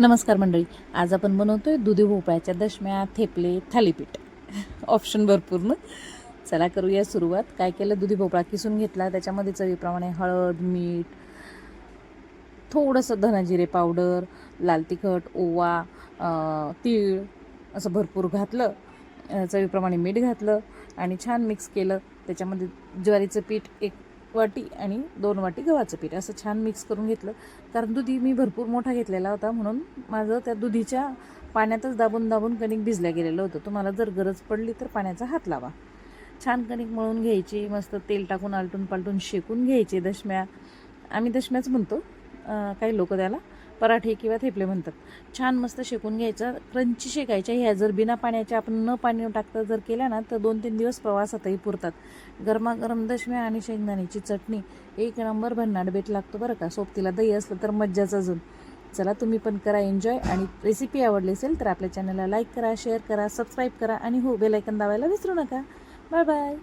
नमस्कार मंडळी. आज आपण बनवतोय दुधी भोपळ्याच्या दशम्या, थेपले, थालीपीठ. ऑप्शन भरपूर ना. चला करूया सुरुवात. काय केलं, दुधी भोपळा किसून घेतला, त्याच्यामध्ये चवीप्रमाणे हळद, मीठ, थोडंसं धनाजिरे पावडर, लाल तिखट, ओवा, तीळ असं भरपूर घातलं. चवीप्रमाणे मीठ घातलं आणि छान मिक्स केलं. त्याच्यामध्ये ज्वारीचं पीठ 1 वाटी आणि 2 वाटी गव्हाचं पीठ असं छान मिक्स करून घेतलं. कारण दुधी मी भरपूर मोठा घेतलेला होता, म्हणून माझं त्या दुधीच्या पाण्यातच दाबून दाबून कणिक भिजल्या गेलेलं होतं. तुम्हाला जर गरज पडली तर पाण्याचा हात लावा. छान कणिक मळून घ्यायची, मस्त तेल टाकून आलटून पालटून शेकून घ्यायचे. दशम्या, आम्ही दशम्याच म्हणतो, काही लोक त्याला पराठे किंवा थेपले म्हणतात. छान मस्त शेकून घ्यायचं, क्रंची शेकायच्या. ह्या जर बिना पाण्याच्या आपण न पाणी टाकता जर केल्या ना, तर 2-3 दिवस प्रवासातही पुरतात. गरमागरम दशम्या आणि शेंगदाण्याची चटणी 1 नंबर भन्नाट बेत लागतो बरं का. सोबतीला दही असलं तर मज्जाच अजून. चला, तुम्ही पण करा एन्जॉय. आणि रेसिपी आवडली असेल तर आपल्या चॅनलला लाईक करा, शेअर करा, सबस्क्राईब करा आणि हो, बेल आयकॉन दाबायला विसरू नका. Bye bye.